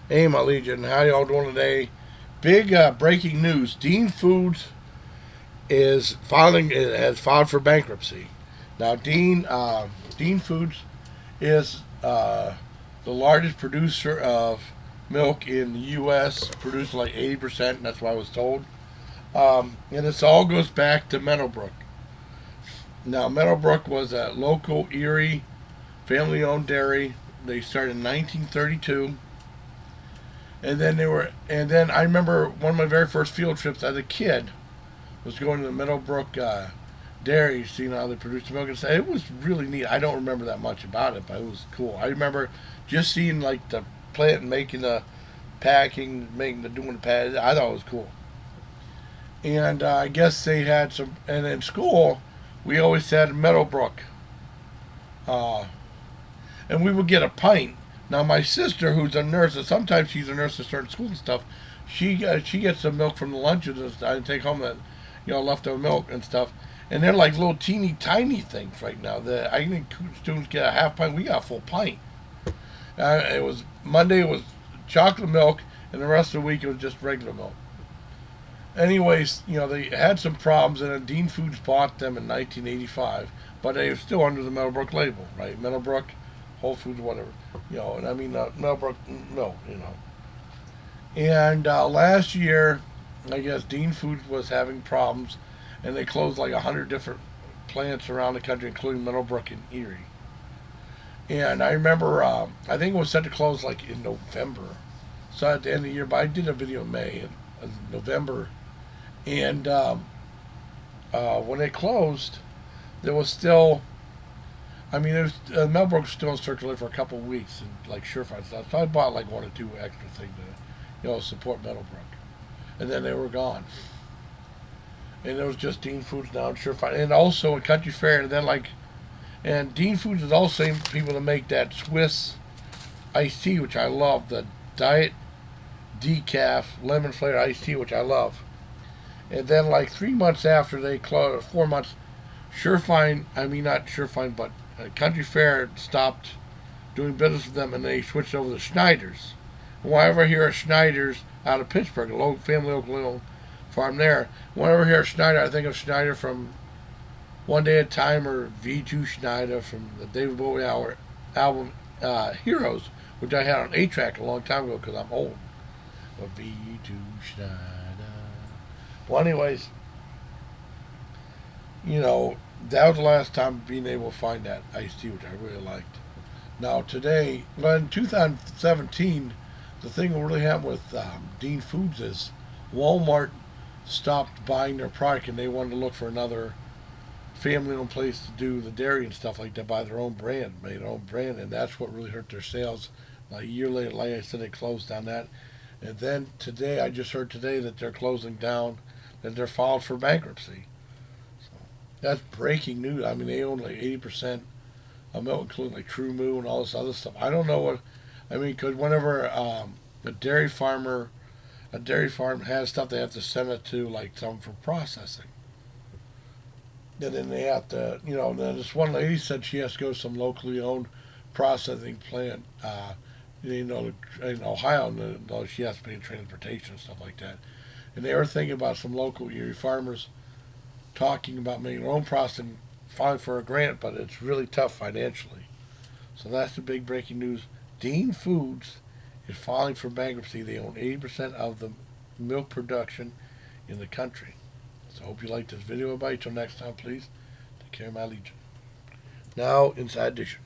Hey, my Legion, how y'all doing today? Big breaking news: Dean Foods has filed for bankruptcy. Now, Dean Foods is the largest producer of milk in the U.S., producing like 80%. That's what I was told. And this all goes back to Meadowbrook. Now, Meadowbrook was a local Erie family-owned dairy. They started in 1932. And then I remember one of my very first field trips as a kid was going to the Meadowbrook dairy, seeing how they produced milk and stuff. It was really neat. I don't remember that much about it, but it was cool. I remember just seeing like the plant and making the packing, doing the pad. I thought it was cool. And I guess they had some. And in school, we always had Meadowbrook, uh, and we would get a pint. Now my sister, who's a nurse, and sometimes she's a nurse at certain schools and stuff, she gets some milk from the lunches and I take home that leftover milk and stuff, and they're like little teeny tiny things right now. That I think students get a half pint. We got a full pint. It was Monday. It was chocolate milk, and the rest of the week it was just regular milk. Anyways, they had some problems, and then Dean Foods bought them in 1985, but they were still under the Meadowbrook label, right? Meadowbrook, Whole Foods, whatever, and I mean Meadowbrook milk. And last year, I guess Dean Foods was having problems, and they closed like 100 different plants around the country, including Meadowbrook and Erie. And I remember, I think it was set to close like in November, so at the end of the year. But I did a video in May and November, and when it closed, there was still. I mean, Meadowbrook was still in circulation for a couple of weeks, and like Surefire stuff. So I bought like one or two extra things to, support Meadowbrook, and then they were gone. And it was just Dean Foods now and Surefire, and also a Country Fair, and then and Dean Foods is also the same people that make that Swiss iced tea, which I love, the Diet Decaf lemon flavored iced tea, which I love. And then like 3 months after they closed, 4 months, Surefine, I mean not Surefine, but Country Fair stopped doing business with them, and they switched over to Schneider's. Whenever I hear of Schneider's out of Pittsburgh, a local family local farm there, whenever I hear of Schneider, I think of Schneider from One Day at a Time or V2 Schneider from the David Bowie album Heroes, which I had on 8-track a long time ago because I'm old. But V2 Schneider. Well, anyways, that was the last time being able to find that iced tea, which I really liked. Now today, well, in 2017, the thing that really happened with Dean Foods is Walmart stopped buying their product, and they wanted to look for another family-owned place to do the dairy and stuff like that, buy their own brand, made their own brand, and that's what really hurt their sales. A year later, like I said, they closed down that. And then today, I just heard today that they're closing down, that they're filed for bankruptcy. So that's breaking news. I mean, they own like 80% of milk, including like True Moo and all this other stuff. I don't know what, I mean, because whenever a dairy farm has stuff, they have to send it to like some for processing. And then they have to, then this one lady said she has to go to some locally owned processing plant, in Ohio, and she has to pay transportation and stuff like that. And they were thinking about some local Erie farmers talking about making their own processing, filing for a grant, but it's really tough financially. So that's the big breaking news. Dean Foods is filing for bankruptcy. They own 80% of the milk production in the country. So I hope you liked this video. Everybody, till next time, please take care of my Legion. Now, Inside Edition.